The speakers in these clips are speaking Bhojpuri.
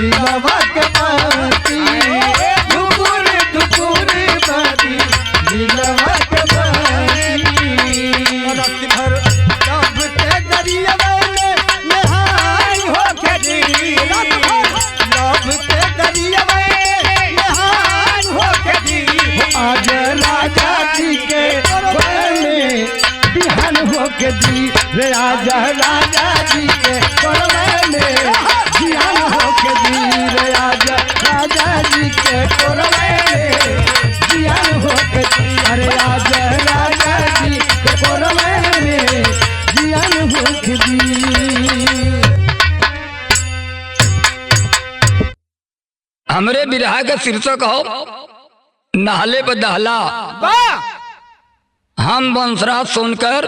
दिलवा के बाती धुकुर धुकुर बाती दिलवा के बाती रात भर जब के दरिया में नहाई हो के दी रात भर जब के दरिया में नहाई हो के दी आज राजा जी के घर में बिहान हो के दी रे आजा राजा जी के घर में बिहान हो के दी रे आजा राजा जी के घर में बिहान हो के दी अरे आजा राजा जी के घर में बिहान हो के दी। हमरे बिरहा के शीर्षक हो नहले पर दहला। हम वंशराज सोनकर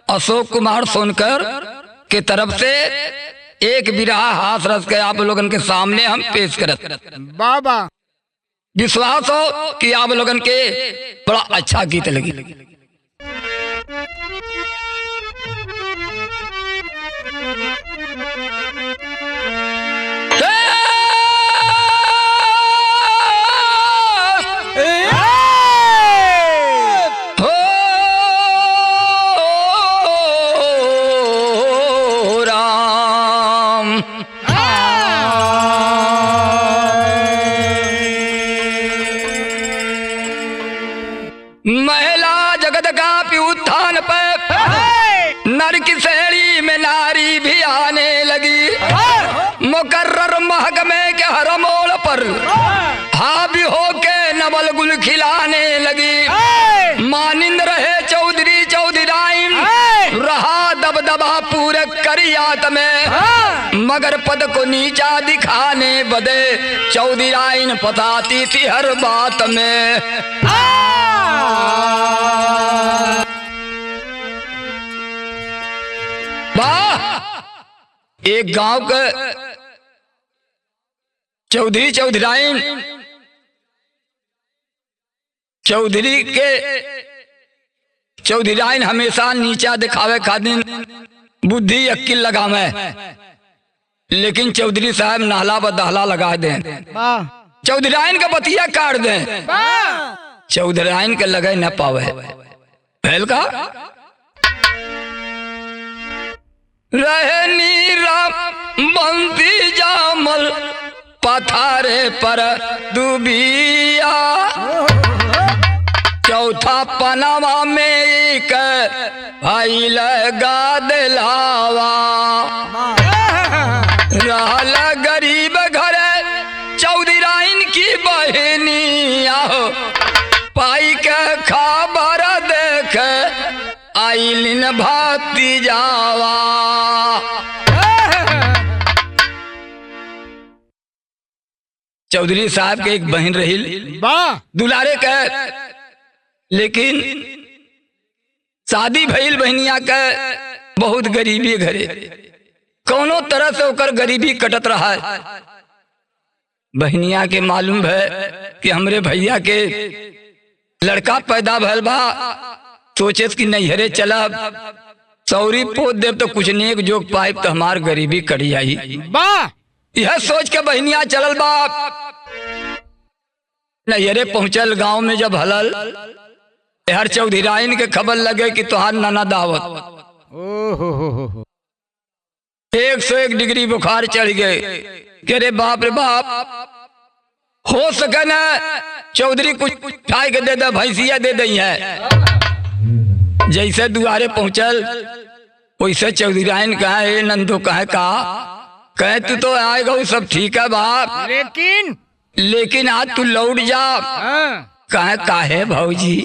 अशोक कुमार सोनकर के तरफ से एक बिरहा हास रस के आप लोगन के सामने हम पेश करत बाबा। विश्वास हो कि आप लोगन के बड़ा अच्छा गीत लगी। महिला जगत का उत्थान पे नर की श्रेणी में नारी भी आने लगी। मुकर्रर महकमे के हर मोड़ पर हावी होके नवल गुल खिलाने लगी। मानिंद रहे चौधरी चौधराइन रहा दबदबा पूरे करियात में मगर पद को नीचा दिखाने बदे चौधराइन पताती थी हर बात में। वाह एक गांव के चौधरी चौधराइन चौधराइन हमेशा नीचा दिखावे खातिर बुद्धि अक्ल लगावे, लेकिन चौधरी साहब नाला व दहला लगा दें। चौधराइन का बतिया काट दें, चौधराइन के लगे न पावे। पहल का रहे नीरा बंती जामल पथारे पर दुबिया। चौथा पनावा में एक भाई लगा दिलावा। रहल गरीब घर चौधराइन की बहनिया पाई के खबर देख आइलिन भाती जावा। चौधरी साहब के एक बहन रही दुलारे के, लेकिन शादी भइल बहनिया के बहुत गरीबी घरे, कोनो तरह से ओकर गरीबी कटत रहा है। बहनिया के मालूम है कि हमरे भैया के लड़का पैदा भल बा, सोचे कि नैहरे चलब सौरी पोत देव तो कुछ नेक जोग पाइप तो हमार गरीबी कड़ी आई। यह सोच के बहनिया चलल बा। नैहरे पहुंचल गांव में जब हलल हर चौधराइन के खबर लगे कि तुहार नाना दावत। 101 डिग्री बुखार चढ़ गए। कह रे बाप रे बाप, हो सके न चौधरी कुछ खाए के दे दे, भैंसिया दे दई है। जैसे दुआरे पहुंचल वैसे चौधराइन कहे नंदो कहे तू तो आएगा सब ठीक है बाप, लेकिन आज तू लौट जा। काहे भौजी,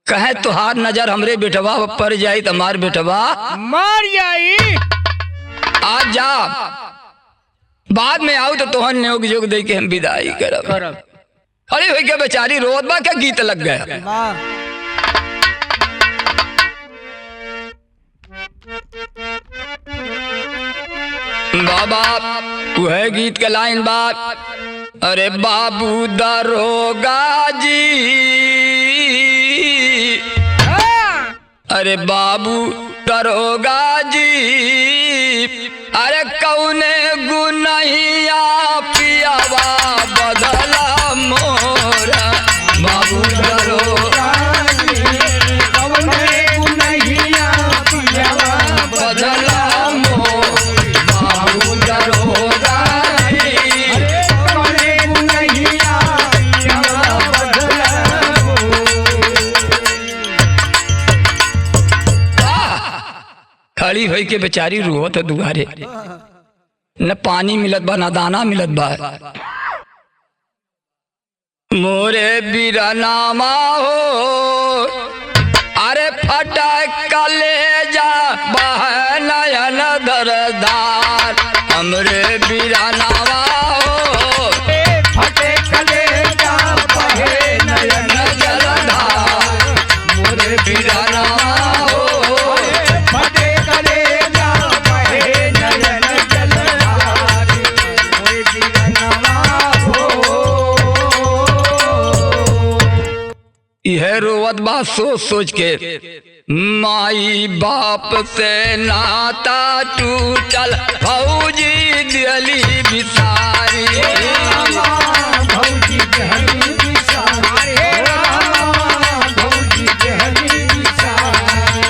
कहे तुहार नजर हमरे बेटवा पर जाई तो हमार बेटवा मार जाई। आज जा, बाद में आओ तो तोहन न्योग जोग दे के हम विदाई करब। अरे भाई क्या बेचारी रोत बा, क्या गीत लग गया। बाबा वह गीत के लाइन बात। अरे बाबू दरोगा जी, अरे बाबू दरोगा जी, अरे कौने गुनहिया खड़ी होई के बेचारी रोवत दुआरे, न पानी मिलत बा न दाना मिलत बा। मोरे बीरानामा हो अरे फटा कलेजा बह नयन दरदार, हमरे बीरानामा हो फटे कलेजा बहे नयन जलधार, मोरे बीरानामा हो फटे कलेजा बहे नयन जलधार, मोरे बीरानामा हो। यह रोवत बा सोच सोच के, माई बाप से नाता टूटल भौजी दिली बिसारी, भौजी दिहली बिसारी, भौजी दिहली बिसारी।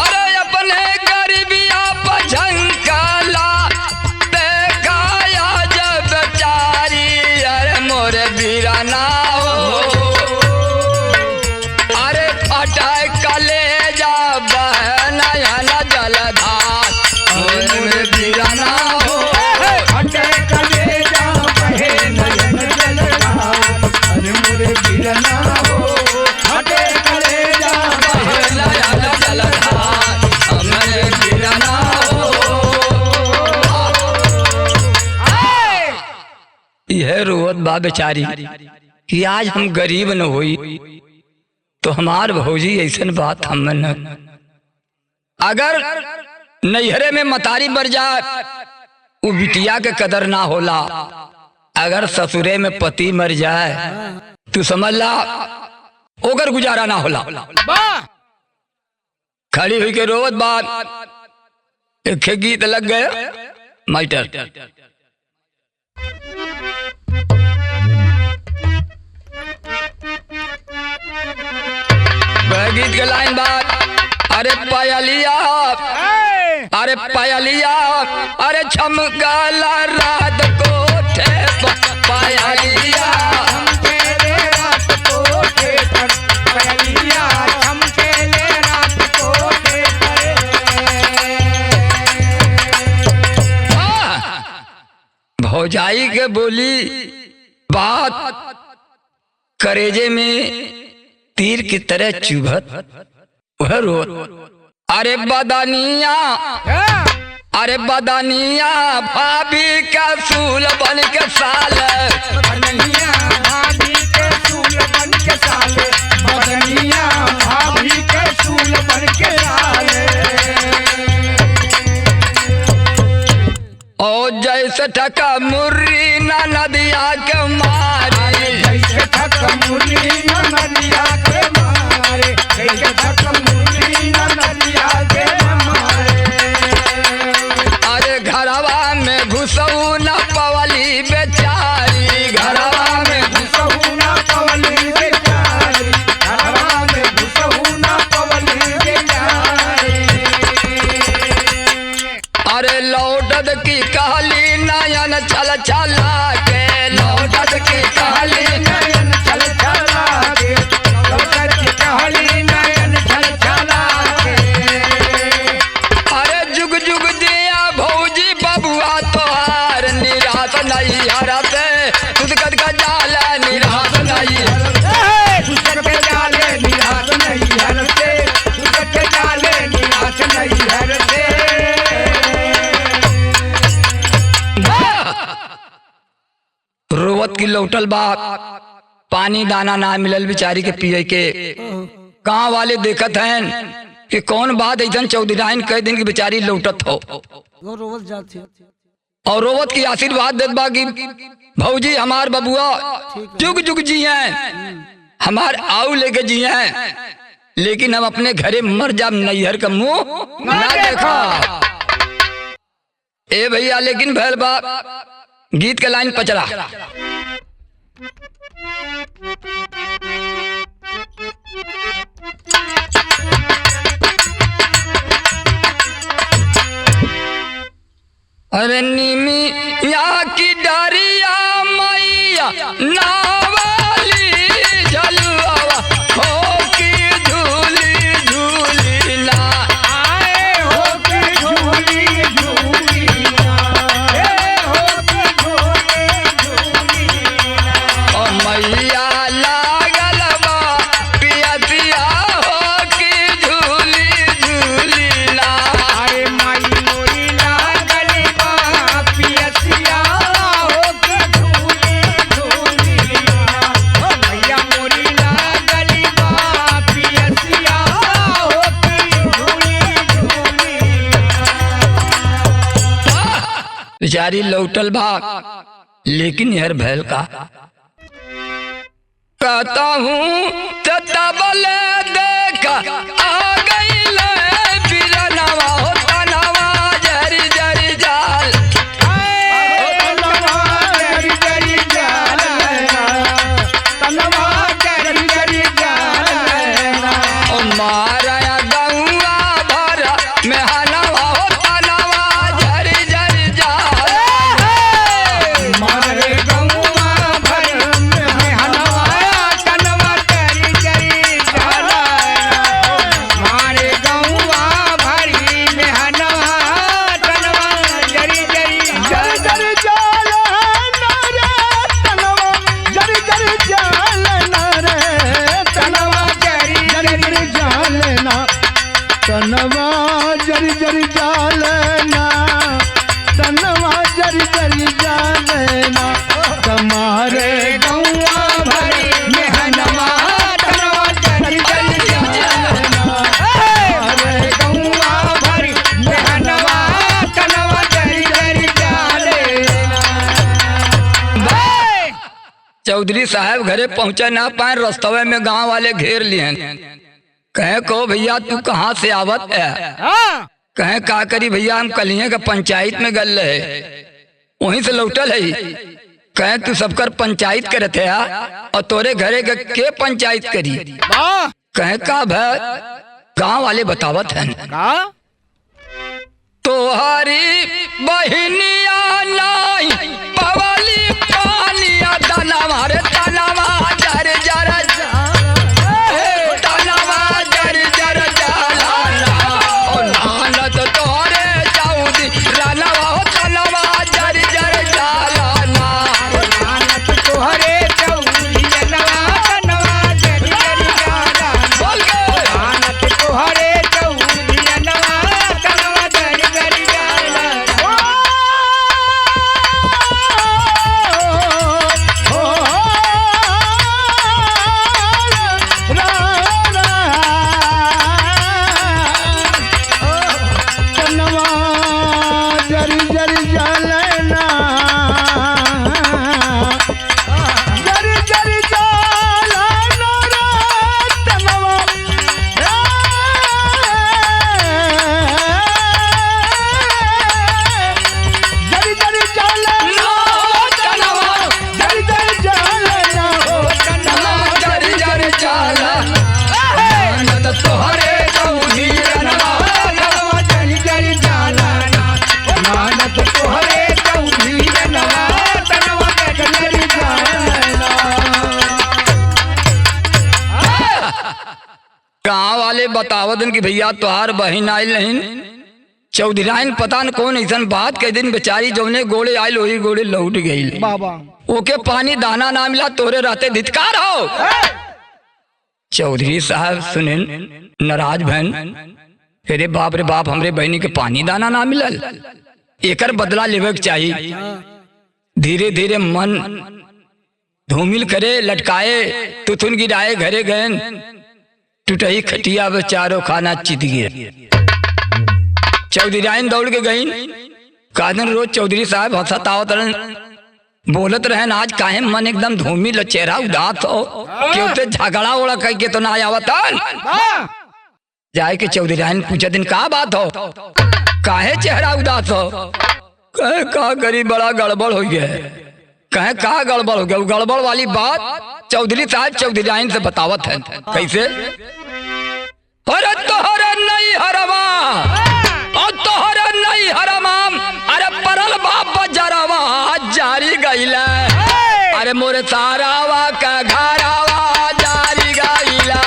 अरे अपने गरीबिया पझंकला देखाया जब बेचारी, अरे मोरे बीराना कलेजा बहनयन जलधार, मोरे बीराना हो फटे कलेजा बहे नयन जलधार, अरे मोरे बीराना हो फटे कलेजा बहे नयन जलधार, हमरे बीराना हो। यह रोवत बा बेचारी कि आज हम गरीब न होई तो हमार भौजी ऐसन बात हम न, अगर नैहरे में मतारी मर जाए वो बिटिया के कदर ना होला, अगर ससुरे में पति मर जाए तू समझ ला ओकर गुजारा ना होला। खड़ी हुई के रोवत बात एक गीत लग गए माइटर, गीत के लाइन बात, अरे पायलिया अरे पायलिया अरे छमकाला रात कोठे पायलिया, चमकेले रात कोठे पर, पायलिया चमकेले रात कोठे पर। भौजाई के बोली बात करेजे में तीर की तरह चुभत वह रोत, अरे बदनिया अरे बदनिया भाभी का सूल बन के साल, बदनिया भाभी के सूल बन के साले, बदनिया भाभी के सूल बन के साले। और जैसे ठका मुर्री ना नदिया के मारी, जैसे ठक मुरली न नदिया के मारे, जैसे ठक मुरली न नदिया के मारे। अरे घरवा में घुसऊ न पवली बेचारी, घरवा में घुसहु न पवली बेचारी, घरवा में घुसहु न पवली बेचारी। अरे लौटद की कहली नयन छल छला के, लौटद की कहली नयन छल छला के, लौटद की कहली नयन छल छला के। अरे जुग जुग दिया भौजी बबुआ तोहार, निराश नहीं हरते तुझ कद का जाल, निराश नहीं सुसर के जाले निराश नहीं हरते, सुसर के जाले निराश नहीं हरते। रोवत की लौटल बात, पानी दाना ना मिलल बेचारी के पिए के, गाँव वाले देखत हैं कि कौन बात ऐसा चौधराइन कई दिन की बेचारी लौटत हो, रोवत जाती और रोवत की आशीर्वाद देत बा कि भौजी हमार बबुआ जुग जुग जी हैं, हमार आऊ लेके जी हैं, लेकिन हम अपने घरे मर जाब नैहर का मुंह ना देखा। ए भैया लेकिन भैल बा गीत के लाइन पचरा, अरे निमिया की डरिया मैया नावाली झलुआ हो की झूली झूली ना, आए बेचारी लौटल भाग, लेकिन यार भैल का कहता हूँ तबल देखा आ गई ले बिरनवा हो तनवा जरी जरी जाल ओ मारा गौआ भर में हनवा हो तनवा जरी जरी जाल मारे गौआ भर में हनवा तनवा जरी जरी जाला। मारे गौआ भरी में हनवा तनवा जरी जरी जरी जाला नारे तनवा जरी जरी जाला रे तनवा जरी जरी जालना तनवा जरी जरी जालना तनवा जरी जरी जालना तुम्हारे गौआ भरी में हनवा तनवा जरी जरी जालना तुम्हारे गौआ भरी में हनवा तनवा जरी जरी जालना। चौधरी साहब घरे पहुंचा ना पाए, रस्तवे में गांव वाले घेर लिए। कहे को भैया तू कहाँ से आवत है? कहे का करी भैया हम कलिए के पंचायत में गल रहे, वहीं से लौटल है। कहे तू सबकर पंचायत करत है और तोरे घरे के पंचायत करी? कहे का भाई गांव वाले बतावत है तोहारी बहनिया नहीं पवली पानिया दनवा रे तनवा जर जर तनवा जर जर जाला ओ नानत तोरे चौदी रनवा हो तनवा जर जर जाला ना नानक तोहरे चौदी जनवा तनवा जरी जरी जाला। बोल के नानक तोहरे चौदी जनवा तनवा जरी जरी जाला। तनवा जरी जरी जालना जरी जरी जालना रे तनवा जरी जरी जालना तनवा जरी जरी जालना तनवा जर जर जाला नानत तोहरे चौदी रनवा तनवा जरी जरी जालना नानक तोहरे चौदी जनवा तनवा जरी जरी जालना। गाँव वाले बतावतन कि भैया तोहार बहन आयल नहीं। चौधराइन पता न कौन ऐसा बात कह दिन बेचारी जौने गोड़े आयल वही गोड़े लौट गई। बाबा ओके पानी दाना ना मिला तोरे रहते धिक्कार हो। चौधरी साहब सुने नाराज बहन, अरे बाप रे बाप हमरे बहनी के पानी दाना ना मिलल, एकर बदला लेवे के चाहिए। धीरे धीरे मन धूमिल करे लटकाए तुथुन गिराए घरे गए टूटही खटिया में चारों खाना चित गिर। चौधराइन दौड़ के गई कादन रोज चौधरी साहब हंसत आवत रहन, बोलत रहन आज काहे मन एकदम धूमिल चेहरा उदास हो, क्यों झगड़ा उड़ा कह के तो ना आवतन। जाए के चौधराइन पूछा दिन का बात हो, काहे चेहरा उदास हो? कहे का करी बड़ा गड़बड़ हो गया। कहे का गड़बड़ हो गया? गड़बड़ वाली बात चौधरी साहब चौधराइन से बतावत है। कैसे? अरे तोहरे नहीं हरवा और तोहरे नहीं हरमा, अरे परल बाप जरवा जारी गईला, अरे मोरे सारावा का घरावा जारी गईला।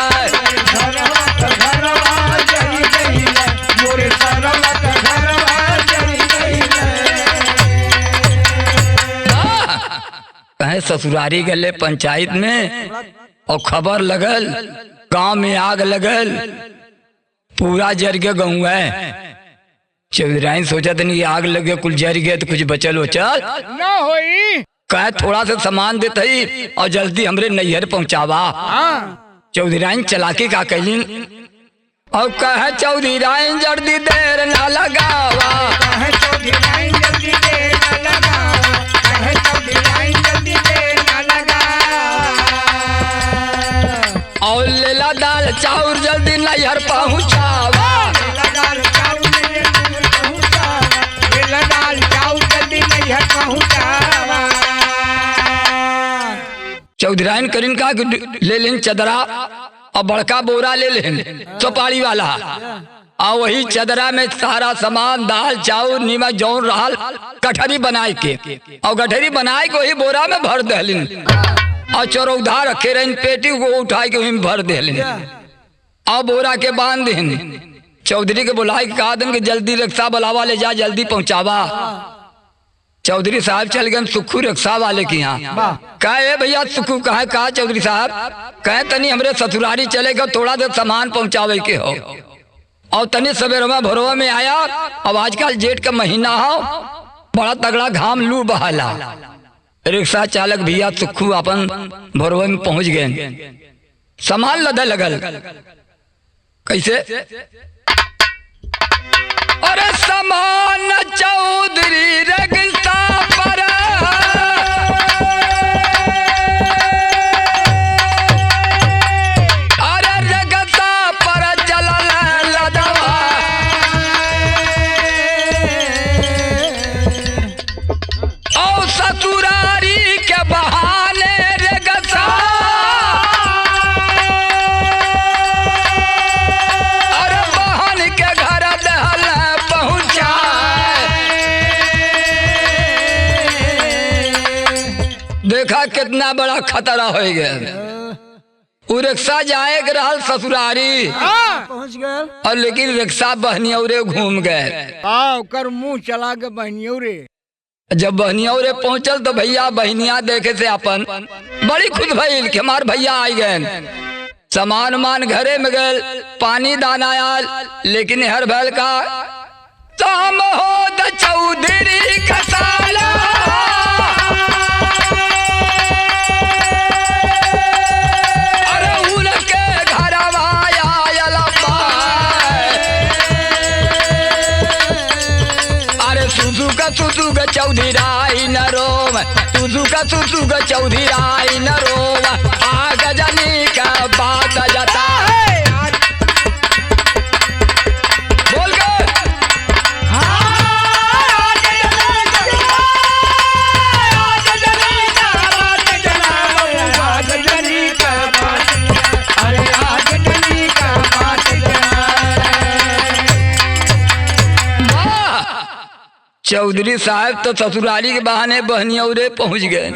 कहे ससुरारी गले पंचायत में और खबर लगल, गांव में आग लगल, पूरा जर के गाँव है। चौधराइन सोचा था नहीं आग लगे कुल जर गया तो कुछ बचल हो चल ना होई। कहे थोड़ा सा सामान देते ही और जल्दी हमरे नैहर पहुंचावा। चौधराइन चलाकी का कैली और कहे चौधराइन जल्दी देर ना लगावा, चौधराइन जल्दी देर चौधराइन करीन का ले लेन चदरा और बड़का बोरा ले लेन चौपाड़ी वाला और वही चदरा में सारा सामान दाल चाउर नीमक जौन रहल कठरी बनाए के और गठरी बनाए के वही बोरा में भर दहलिन और चरौधा रखे रहे पेटी को उठा के वही भर दहलिन और बोरा के बांध दिन चौधरी के बुलाए के कहा दिन कि जल्दी रिक्शा बुलावा ले जा जल्दी पहुंचावा। चौधरी साहब चल गए सुखू रिक्शा वाले के यहाँ। कहे भैया सुखू कहा चौधरी साहब कहे तनी हमरे ससुरारी चलेगा थोड़ा देर सामान पहुंचावे के हो और तनी सवेरवा भोरवा में आया। अब आजकल जेठ का महीना हो बड़ा तगड़ा घाम लू बहाला। रिक्शा चालक भैया सुखू अपन भोरवा में पहुंच गए। सामान लदे लगल कैसे अरे सामान चौधरी रिक्शा पर अरे रिक्शा पर चलल लदवा और ससुरारी के बहाने रिक्शा अरे बहन के घर दहल देखा कितना बड़ा खतरा हो गया। रिक्शा जाए के रहल ससुरारी पहुंच गए और लेकिन रिक्शा बहनियौरे घूम गए कर मुंह चला के बहनियौरे। जब बहनियौरे पहुंचल तो भैया बहनिया देखे से अपन बड़ी खुद भइल कि हमार भैया आई गए। सामान मान घरे में गए पानी दाना आयल लेकिन हर भैल का शाम हो द चौधरी खसाला सुसुग चौधरी नरोम सुसुग चौधरी नरोम आग जनी का बात जता बोल गए चौधरी साहब तो ससुराली के बहाने बहनियौरे पहुंच गए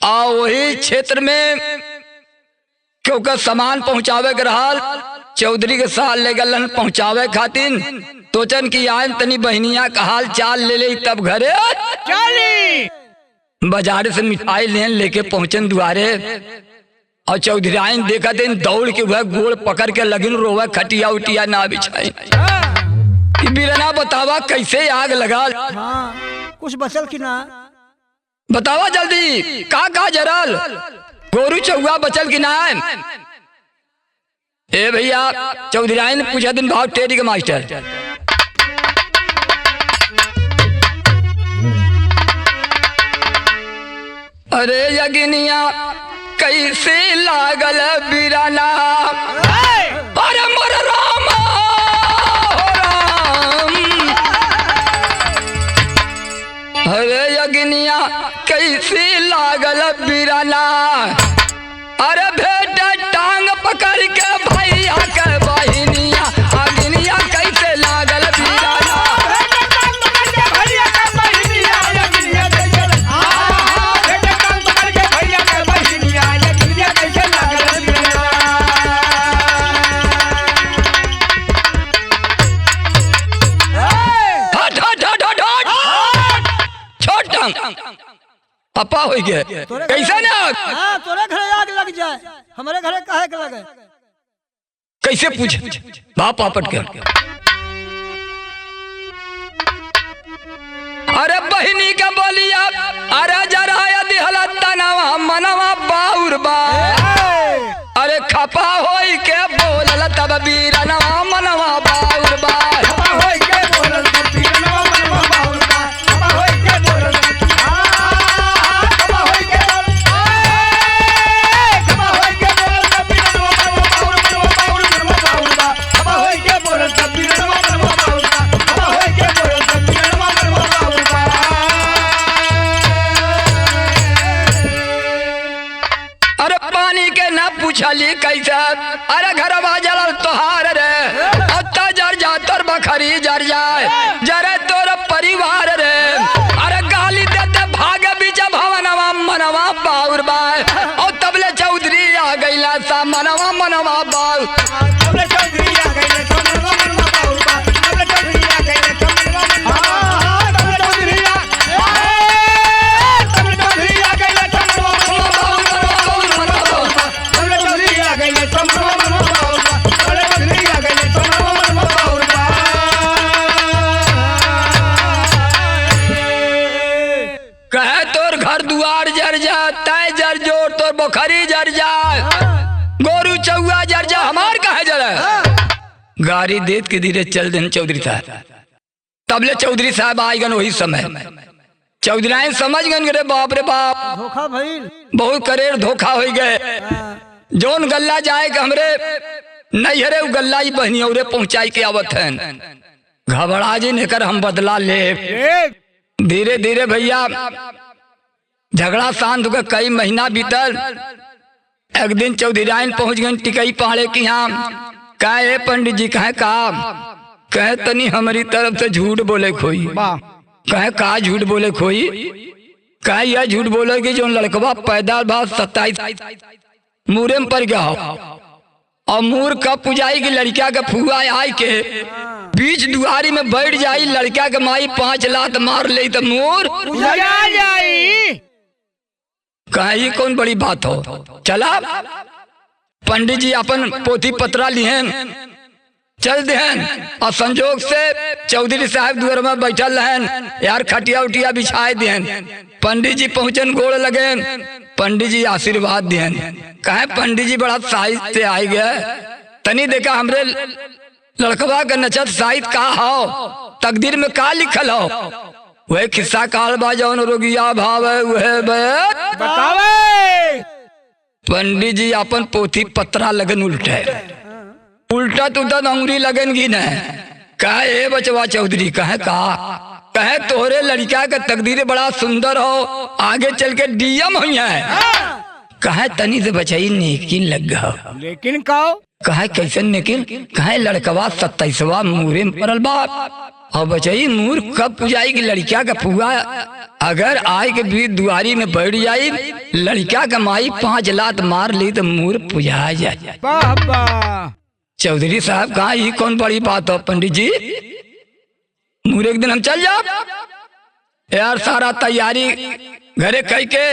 और वही क्षेत्र में क्योंकि सामान पहुंचावे के रहल चौधरी के साथ ले गलन पहुंचावे खातिर तोचन की आयन तनी बहनिया का हाल चाल ले ले तब घरे चली बाजार से मिठाई लेन लेके पहुंचन दुआरे और चौधरी आयन देखा दिन दौड़ के वह गोड़ पकड़ के लगिन रोवा खटिया उटिया ना बिछाई। बीरना बतावा कैसे आग लगा कुछ बचल की ना बतावा जल्दी का जरल गोरू चौआ बचल की ना ए भैया चौधरी ने पूछा दिन भाव टेरी के मास्टर अरे यगिनिया कैसे लागल बीराना अरे मोर रामा अरे यगिनिया कैसे लागल बीराना अरे बेटा टांग पकड़ के भैया के बहिनिया अगिनिया कैसे लागल बीराना पापा हो गया कैसा ना तोरे घरे आग लग जाए हमारे घरे काहे के लगे कैसे पूछे बाप आपट के अरे बहिनी का बोलिया अरे जरा यदि हलता नवा मनवा बाउर बा अरे खपा होई के बोलल तब बीरनवा मनवा बाउर बा और तबले चौधरी आ गईला सा मनवा मनवा बाल तबले चौधरी आ गए तो मनवा मनवा बाउल बा तबले चौधरी आ गए तो मनवा मनवा तबले चौधरी आ गए तो मनवा मनवा तबले चौधरी आ गए तो मनवा मनवा बाउल बा तबले चौधरी आ गए तो मनवा मनवा बाउल बा कहे तोर घर दुआर जर जा तय जर जोर तोर बोखरी जर जा गोरू चौआ जर जा हमार कहे जरा गाड़ी देत के धीरे चल देन चौधरी साहब तबले चौधरी साहब आई गन वही समय चौधरी समझ गन रे बाप धोखा भइल बहुत करेर धोखा हो गए जोन गल्ला जाए के हमरे नहीं हरे उ गल्ला ही बहनी औरे पहुंचाई के आवत हैं घबरा जी नेकर हम बदला ले धीरे धीरे भैया झगड़ा शांत होकर कई महीना बीतल एक दिन चौधरी पहुंच गए टिकई पहाड़े की यहाँ कहे पंडित जी कहे कहे तनी हमारी तरफ से झूठ बोले खोई कहे का झूठ बोले खोई कहे यह झूठ बोले कि जो लड़कवा पैदा बात 27 मूरे में पड़ गया हो और मूर कब पुजाई की लड़किया के फुआ आई के बीच दुआरी में बैठ जाई लड़किया के माई 5 लात मार ले तो मूर जाई कहीं कौन बड़ी बात हो चला पंडित जी अपन पोथी पत्रा लिहन चल देहन और संजोग से चौधरी साहब दुआर में बैठल रहन यार खटिया उटिया बिछाए देहन पंडित जी पहुंचन गोड़ लगे पंडित जी आशीर्वाद देहन कहे पंडित जी बड़ा साहित्य से आई गए तनी देखा हमरे लड़कवा का नचत साहित्य का हो तकदीर में का लिखल हो वह किस्सा काल बा जौन रोगिया भाव वह बतावे पंडित जी अपन पोथी पत्रा लगन उल्टे उल्टा तो अंगुरी लगन की न कहे बचवा चौधरी कहे तोहरे लड़का का तकदीर बड़ा सुंदर हो आगे चल के डीएम हुई है कहे तनी से बचाई नेकिन लग गया लेकिन कहे कैसे नेकिन कहे लड़कवा 27वां मूरे में पड़ल बाप और बचाई मूर कब पुजाई की लड़किया का फुआ अगर आए के बीच दुआरी में बैठ जाई लड़किया का माई 5 लात मार ली तो मूर पुजा जाए चौधरी साहब कहा ये कौन बड़ी बात हो पंडित जी मूर एक दिन हम चल जाओ यार सारा तैयारी घरे कह के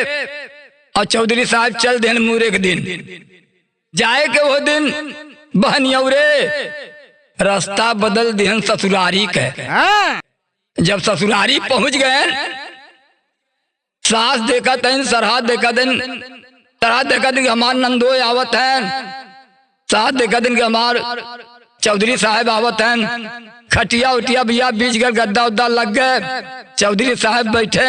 और चौधरी साहब चल देन मूर एक दिन जाए के वो दिन बहनियौरे रास्ता बदल देन ससुरारी के जब ससुरारी पहुंच गए सास देखा तन सरहा देखा दिन तरह देखा दिन हमार नंदो आवत है सास देखा दिन हमार चौधरी साहब आवत हैं खटिया उटिया भैया बीच कर गद्दा उद्दा लग गए चौधरी साहब बैठे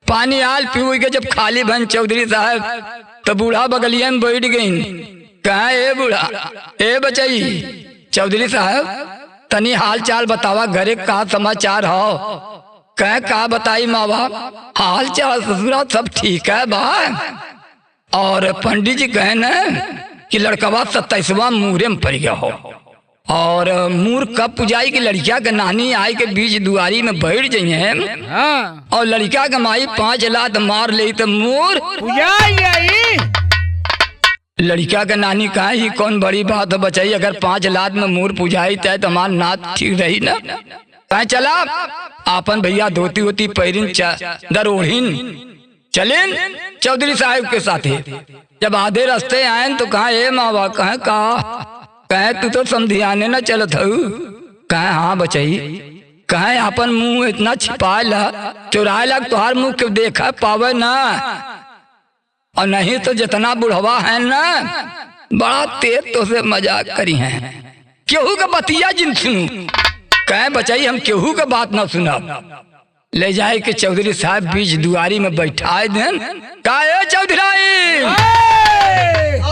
पानी आल पी के जब खाली बन चौधरी साहब तो बूढ़ा बगलिया में बैठ गई कहा ए बूढ़ा ए बचई चौधरी साहब तनी हाल चाल बतावा घरे का समाचार हो कह का बताई माँ बाप हाल चाल ससुरा सब ठीक है बा और पंडित जी कहे न कि लड़कवा 27वां मूरे में पड़ गया हो और मूर कब पुजाई की लड़किया के नानी आई के बीच दुआरी में बैठ जाइए और लड़किया के माई 5 लात मार ले तो मूर लड़किया के नानी कहा ही कौन बड़ी बात है बचाई अगर 5 लात में मूर पुजाई तय तो हमार नात ठीक रही ना कहा चला आपन भैया धोती होती पैरिन दर ओढ़िन चलेन चौधरी साहब के साथ जब आधे रास्ते आए तो कहा ए मावा कहे तू तो समझियाने न चलत हूँ कहे हाँ बचाई कहे अपन मुंह इतना छिपाए ला चुराए ला तुहार मुंह के देखा पावे ना और नहीं तो जितना बुढ़वा है ना बड़ा तेज तो से मजाक करी है केहू का बतिया जिन सुनू कहे बचाई हम केहू का बात ना सुना ले जाए के चौधरी साहब बीच दुआरी में बैठाए देन कहे चौधरी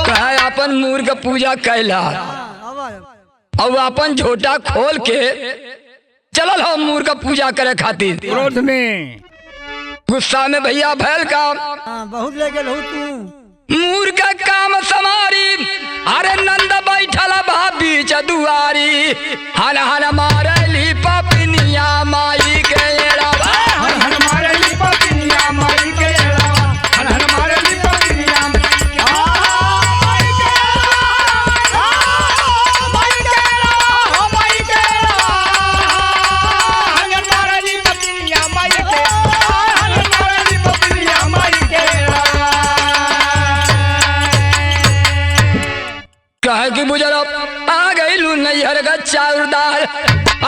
कहे अपन मूर का पूजा कैला और अपन झोटा खोल के चलल हो मूर का पूजा करे खातिर क्रोध में गुस्सा में भैया भैल का बहुत लेके लो तू मूर का काम समारी अरे नंद बैठला भाभी चदुआरी हन हन मारली पपनिया माई के एड़ावा हन हन मारली पपनिया माई के एड़ावा हन हन मारली कहे कि बुझल आ गई लू नैहर का चाउर दाल।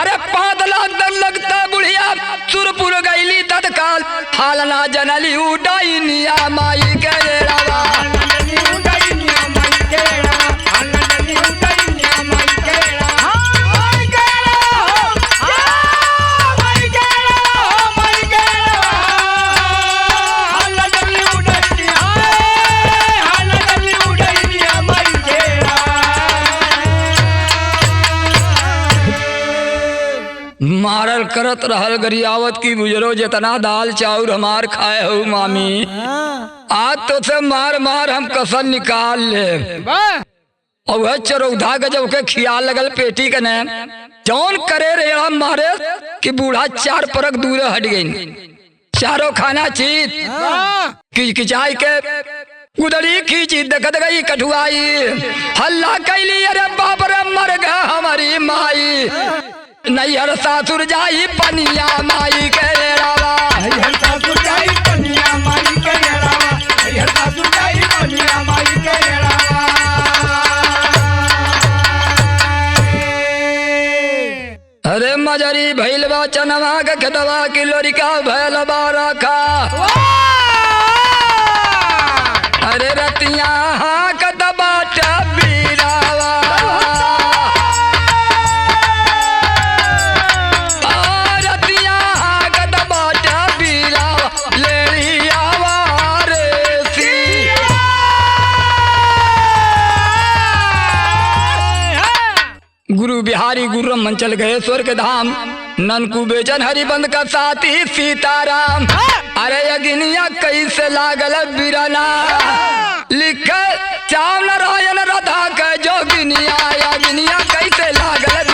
अरे 5 लाख तक लगता बुढ़िया सुरपुर गईली तत्काल। हाल ना जनली उडाई निया माई के रेड़ावा। मारल करत रहल गरियावत की बुझलो जितना दाल चाउर हमार खाए हो मामी, आज तो से मार मार हम कसम निकाल ले। और वह चरौधा गजब के खियाल लगल पेटी के ने जौन करे रेड़ा मारे कि बूढ़ा 4 परक दूर हट गई। चारों खाना चीत किचाई के गुदड़ी खींची देखत गई कठुआई। हल्ला कैली अरे बाप रे मर गया हमारी माई। नैहर सासुर जाई पनिया माई के रेड़ावा। नैहर सासुर जाई पनिया माई के रेड़ावा। नैहर सासुर जाई पनिया माई के रेड़ावा। अरे मजरी भइल बा चनवा के खेतवा की लोरिका भैल बारा खा। अरे रतिया हाकत बाटा बीरावा। रतिया हाकत बाटा बीरावा लेड़ी आवारे सी। गुरु बिहारी गुरु मंचल गए स्वर के धाम। ननकू बेचन हरिबंद का साथी सीताराम। अरे अग्निया कैसे लागल बिरना लिख चाव नारायण राधा के जोगिनिया। अग्निया कैसे लागल